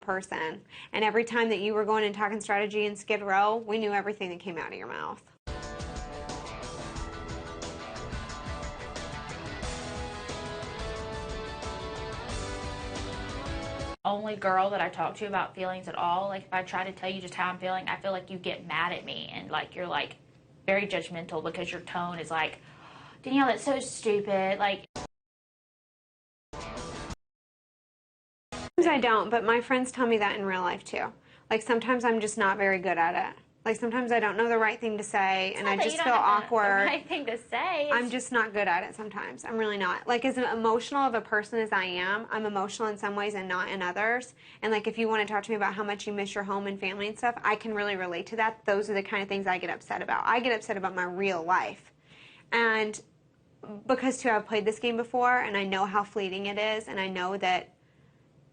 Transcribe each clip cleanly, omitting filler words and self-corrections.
person. And every time that you were going and talking strategy in Skid Row, we knew everything that came out of your mouth. Only girl that I talk to about feelings at all. Like, if I try to tell you just how I'm feeling, I feel like you get mad at me and like you're like very judgmental because your tone is like, Danielle, that's so stupid. Like, I don't, but my friends tell me that in real life too. Like, sometimes I'm just not very good at it. Like, sometimes I don't know the right thing to say, and I just feel awkward. The right thing to say. I'm just not good at it sometimes. I'm really not. Like, as emotional of a person as I am, I'm emotional in some ways and not in others. And, like, if you want to talk to me about how much you miss your home and family and stuff, I can really relate to that. Those are the kind of things I get upset about. I get upset about my real life. And because, too, I've played this game before, and I know how fleeting it is, and I know that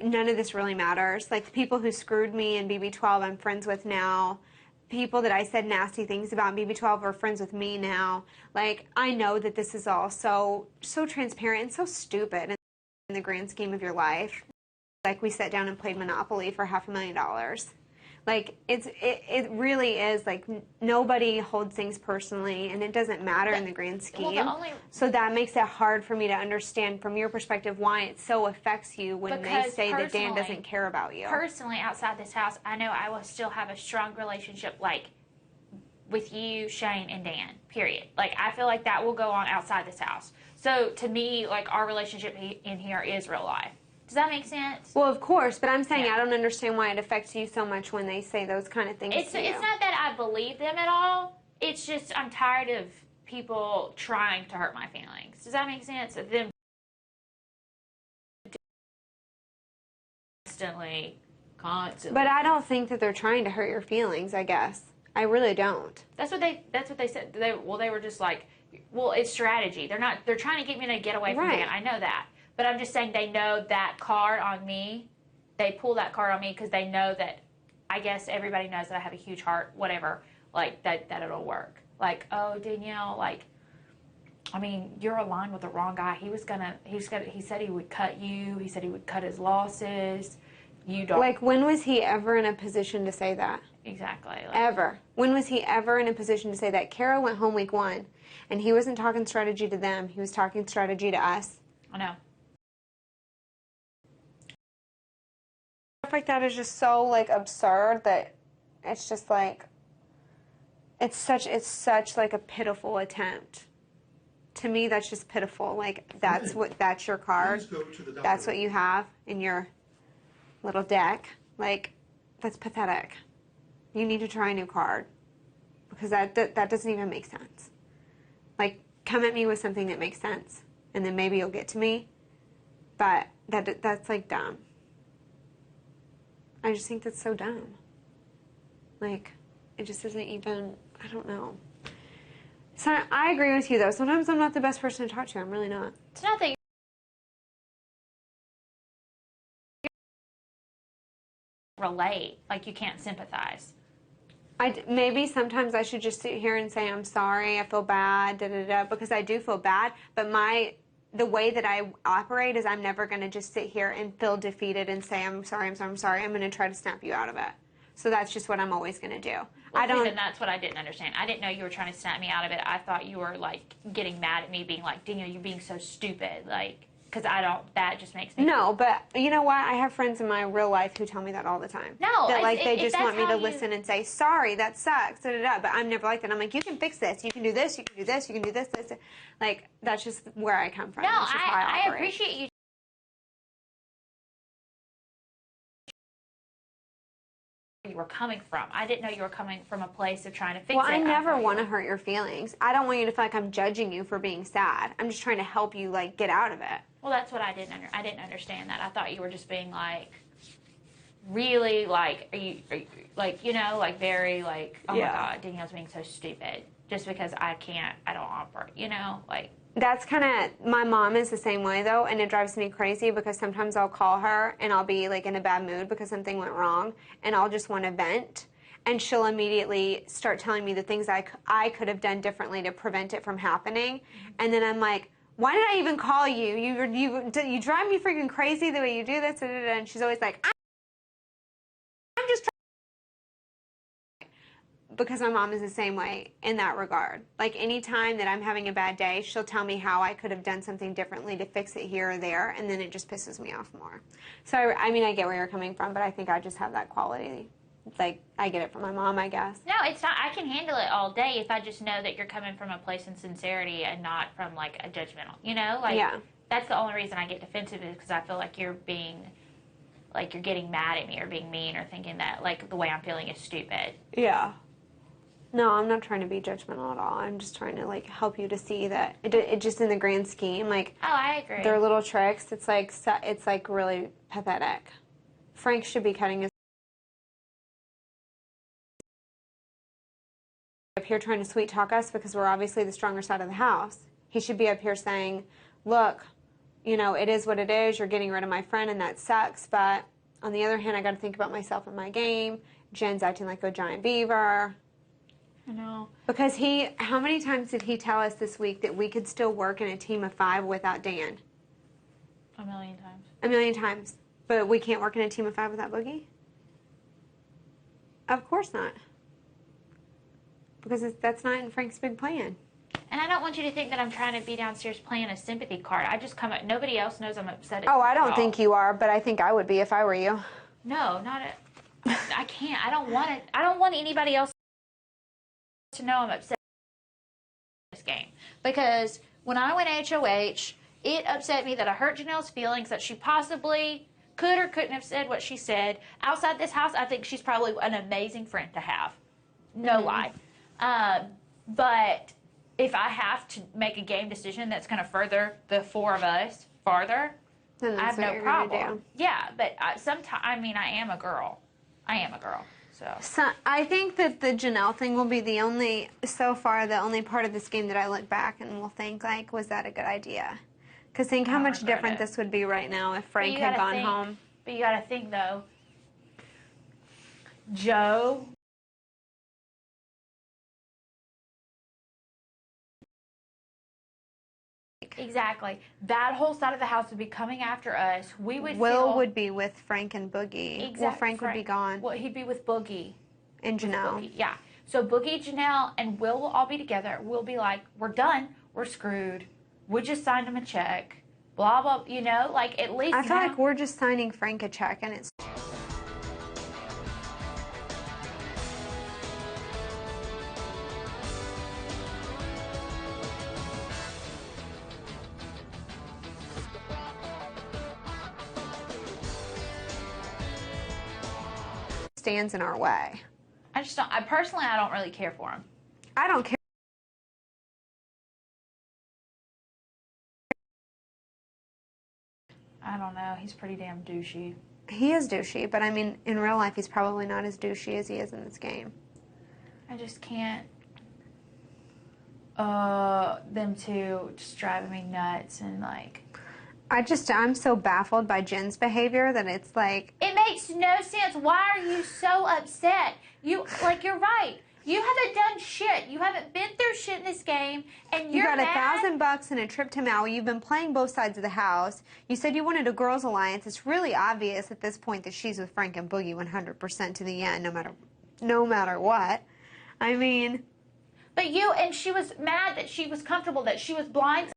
none of this really matters. Like, the people who screwed me in BB12 I'm friends with now. People that I said nasty things about in BB12 are friends with me now. Like, I know that this is all so transparent and so stupid in the grand scheme of your life. Like, we sat down and played Monopoly for $500,000. Like, it really is, like, nobody holds things personally, and it doesn't matter in the grand scheme. Well, so that makes it hard for me to understand from your perspective why it so affects you when they say that Dan doesn't care about you. Personally, outside this house, I know I will still have a strong relationship, like, with you, Shane, and Dan, period. Like, I feel like that will go on outside this house. So, to me, like, our relationship in here is real life. Does that make sense? Well, of course, but I'm saying I don't understand why it affects you so much when they say those kind of things to you. It's not that I believe them at all. It's just I'm tired of people trying to hurt my feelings. Does that make sense? Of them constantly. But I don't think that they're trying to hurt your feelings, I guess. I really don't. That's what they said. They were just like, well, it's strategy. They're trying to get me to get away from Dan. I know that. But I'm just saying they know that card on me. They pull that card on me because they know that, I guess everybody knows that I have a huge heart, whatever, like that it'll work. Like, oh, Danielle, like, I mean, you're aligned with the wrong guy. He said he would cut you. He said he would cut his losses. You don't. Like, when was he ever in a position to say that? Exactly. Like, ever. When was he ever in a position to say that? Kara went home week 1, and he wasn't talking strategy to them. He was talking strategy to us. I know. Stuff like that is just so, like, absurd that it's just like, it's such like a pitiful attempt. To me, that's just pitiful. Like, that's your card. That's what you have in your little deck. Like, that's pathetic. You need to try a new card, because that doesn't even make sense. Like, come at me with something that makes sense, and then maybe you'll get to me. But that's like dumb. I just think that's so dumb. Like, it just isn't even, I don't know. So I agree with you, though. Sometimes I'm not the best person to talk to. I'm really not. It's not that you relate. Like, you can't sympathize. Maybe sometimes I should just sit here and say, I'm sorry, I feel bad, because I do feel bad. But the way that I operate is I'm never going to just sit here and feel defeated and say, I'm sorry. I'm going to try to snap you out of it. So that's just what I'm always going to do. Well, and that's what I didn't understand. I didn't know you were trying to snap me out of it. I thought you were, like, getting mad at me, being like, Danielle, you're being so stupid. Like, because that just makes me... No, but you know what? I have friends in my real life who tell me that all the time. No. That, like, they just want me to listen and say, sorry, that sucks, But I'm never like that. I'm like, you can fix this. You can do this. You can do this. You can do this. Like, that's just where I come from. No, that's just how I operate. appreciate you. You were coming from. I didn't know you were coming from a place of trying to fix it. Well, I never want to hurt your feelings. I don't want you to feel like I'm judging you for being sad. I'm just trying to help you, like, get out of it. Well, that's what I didn't understand that. I thought you were just being, like, really, like, are you like, you know, like, very, like, oh my God, Danielle's being so stupid just because I don't operate, you know, like. That's kind of, my mom is the same way, though, and it drives me crazy because sometimes I'll call her and I'll be, like, in a bad mood because something went wrong, and I'll just want to vent, and she'll immediately start telling me the things I could have done differently to prevent it from happening, and then I'm like, why did I even call you? You drive me freaking crazy the way you do this, and she's always like, because my mom is the same way in that regard. Like, any time that I'm having a bad day, she'll tell me how I could have done something differently to fix it here or there, and then it just pisses me off more. So, I mean, I get where you're coming from, but I think I just have that quality. Like, I get it from my mom, I guess. No, it's not. I can handle it all day if I just know that you're coming from a place of sincerity and not from, like, a judgmental, you know? Like, yeah. That's the only reason I get defensive is because I feel like you're being, like, you're getting mad at me or being mean or thinking that, like, the way I'm feeling is stupid. Yeah. No, I'm not trying to be judgmental at all. I'm just trying to, like, help you to see that it just in the grand scheme, like, Oh, I agree. their little tricks, it's like really pathetic. Frank should be cutting his up here trying to sweet talk us because we're obviously the stronger side of the house. He should be up here saying, look, you know, it is what it is. You're getting rid of my friend, and that sucks. But on the other hand, I got to think about myself and my game. Jen's acting like a giant beaver. I know. Because how many times did he tell us this week that we could still work in a team of 5 without Dan? A million times. A million times. But we can't work in a team of 5 without Boogie? Of course not. Because that's not in Frank's big plan. And I don't want you to think that I'm trying to be downstairs playing a sympathy card. I just come up. Nobody else knows I'm upset. Oh, I don't think you are, but I think I would be if I were you. No, not it. I can't. I don't want it. I don't want anybody else to know I'm upset this game. Because when I went HOH, it upset me that I hurt Janelle's feelings, that she possibly could or couldn't have said what she said. Outside this house, I think she's probably an amazing friend to have. No lie. But if I have to make a game decision that's going to further the 4 of us farther, Then I have that's what no you're gonna problem. do. Yeah, but sometimes, I mean, I am a girl. So I think that the Janelle thing will be so far, the only part of this game that I look back and will think, like, was that a good idea? Because think how much different this would be right now if Frank had gone home. But you got to think, though, Joe. Exactly. That whole side of the house would be coming after us. Will would be with Frank and Boogie. Exactly. Well, Frank would be gone. Well, he'd be with Boogie. And Janelle. Boogie. Yeah. So Boogie, Janelle, and Will all be together. We'll be like, we're done. We're screwed. We just signed him a check. Blah, blah, you know? Like, at least I feel like we're just signing Frank a check, and it's... stands in our way. I just don't. I don't really care for him. I don't care. I don't know. He's pretty damn douchey. He is douchey, but I mean, in real life, he's probably not as douchey as he is in this game. I just can't. Them two just driving me nuts and like. I'm so baffled by Jen's behavior that it's like... It makes no sense. Why are you so upset? You're right. You haven't done shit. You haven't been through shit in this game, and You got mad. $1,000 and a trip to Maui. You've been playing both sides of the house. You said you wanted a girls' alliance. It's really obvious at this point that she's with Frank and Boogie 100% to the end, no matter what. I mean... But and she was mad that she was comfortable, that she was blind.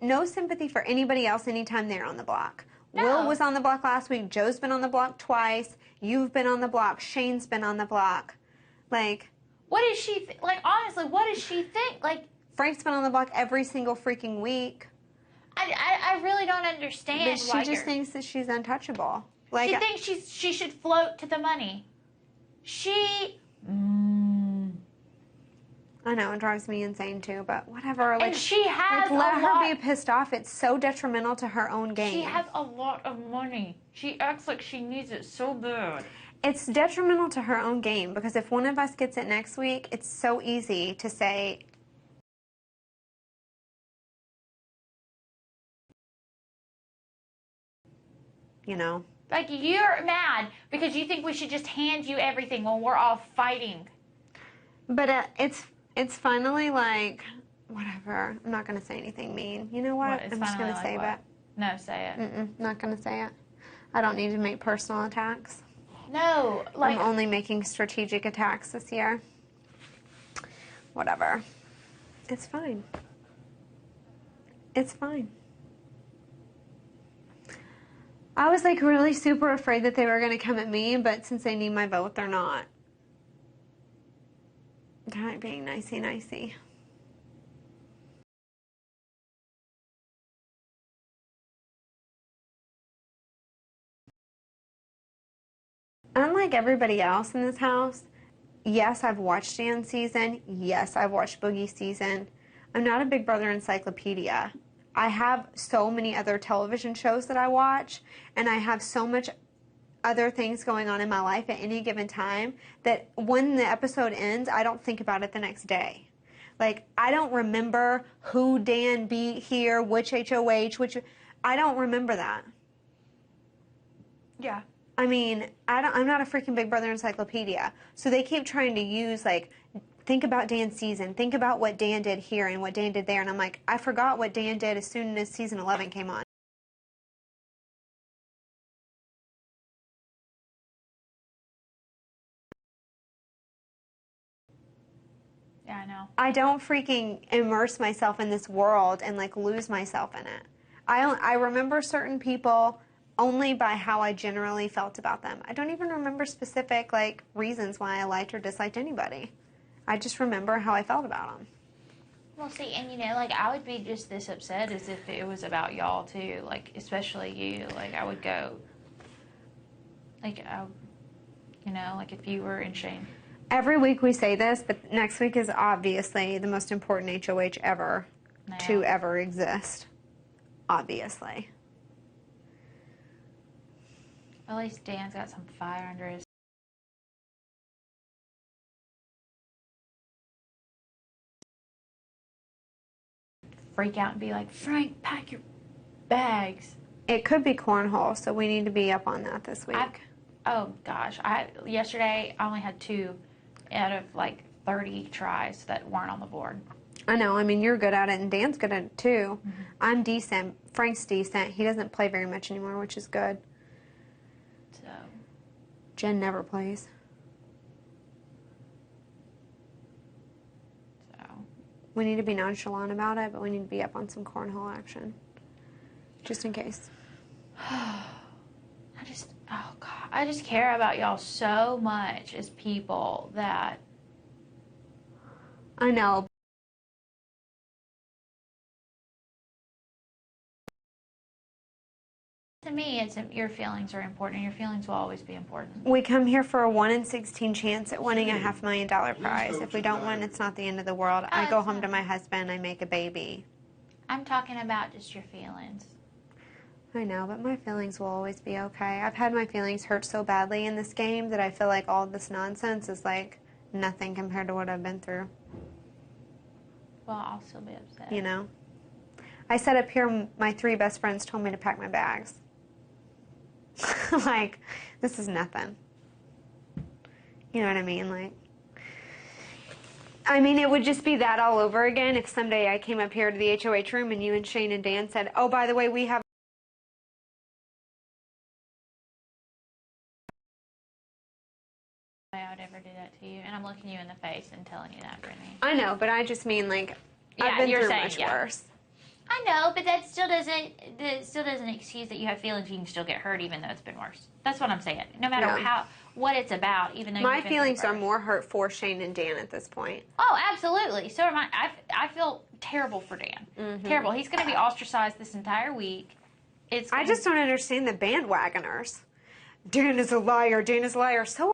No sympathy for anybody else anytime they're on the block. No. Will was on the block last week. Joe's been on the block twice. You've been on the block. Shane's been on the block. Like... What does she like? Honestly, what does she think? Like, Frank's been on the block every single freaking week. I really don't understand. But she just thinks that she's untouchable. Like, she thinks she should float to the money. I know, it drives me insane too, but whatever. Like, and she has let her be pissed off. It's so detrimental to her own game. She has a lot of money. She acts like she needs it so bad. It's detrimental to her own game because if one of us gets it next week, it's so easy to say, you know. Like, you're mad because you think we should just hand you everything when we're all fighting. But it's finally like, whatever. I'm not going to say anything mean. You know what? I'm just going to say that. No, say it. Not going to say it. I don't need to make personal attacks. No, like... I'm only making strategic attacks this year. Whatever. It's fine. It's fine. I was like really super afraid that they were going to come at me, but since they need my vote, they're not. They're not being nicey-nicey. Unlike everybody else in this house, yes, I've watched Dan's season. Yes, I've watched Boogie's season. I'm not a Big Brother encyclopedia. I have so many other television shows that I watch, and I have so much other things going on in my life at any given time that when the episode ends, I don't think about it the next day. Like, I don't remember who Dan beat here, which HOH, I don't remember that. Yeah. I mean, I'm not a freaking Big Brother encyclopedia. So they keep trying to use, like, think about Dan's season. Think about what Dan did here and what Dan did there. And I'm like, I forgot what Dan did as soon as season 11 came on. Yeah, I know. I don't freaking immerse myself in this world and, like, lose myself in it. I remember certain people only by how I generally felt about them. I don't even remember specific, like, reasons why I liked or disliked anybody. I just remember how I felt about them. Well, see, and you know, like, I would be just this upset as if it was about y'all, too. Like, especially you. Like, I would go, like, you know, like, if you were in Shane. Every week we say this, but next week is obviously the most important HOH ever to ever exist. Obviously. At least Dan's got some fire under his... freak out and be like, Frank, pack your bags. It could be cornhole, so we need to be up on that this week. Oh, gosh. Yesterday, I only had 2 out of, like, 30 tries that weren't on the board. I know. I mean, you're good at it, and Dan's good at it, too. Mm-hmm. I'm decent. Frank's decent. He doesn't play very much anymore, which is good. So. Jen never plays. So. We need to be nonchalant about it, but we need to be up on some cornhole action. Just in case. I just care about y'all so much as people that... I know. To me, it's your feelings are important, and your feelings will always be important. We come here for a 1 in 16 chance at winning a $500,000 prize. If we don't win, it's not the end of the world. I go home to my husband, I make a baby. I'm talking about just your feelings. I know, but my feelings will always be okay. I've had my feelings hurt so badly in this game that I feel like all this nonsense is like nothing compared to what I've been through. Well, I'll still be upset. You know? I said up here, my 3 best friends told me to pack my bags. Like, this is nothing. You know what I mean? Like, I mean, it would just be that all over again if someday I came up here to the HOH room and you and Shane and Dan said, oh, by the way, we have... I would ever do that to you, and I'm looking you in the face and telling you that, Brittany. I know, but I just mean, like, I've been through much worse. I know, but that still doesn't excuse that you have feelings. You can still get hurt, even though it's been worse. That's what I'm saying. No matter what it's about, even though my feelings are more hurt for Shane and Dan at this point. Oh, absolutely. So am I. I feel terrible for Dan. Mm-hmm. Terrible. He's going to be ostracized this entire week. I just don't understand the bandwagoners. Dan is a liar. Dan is a liar. So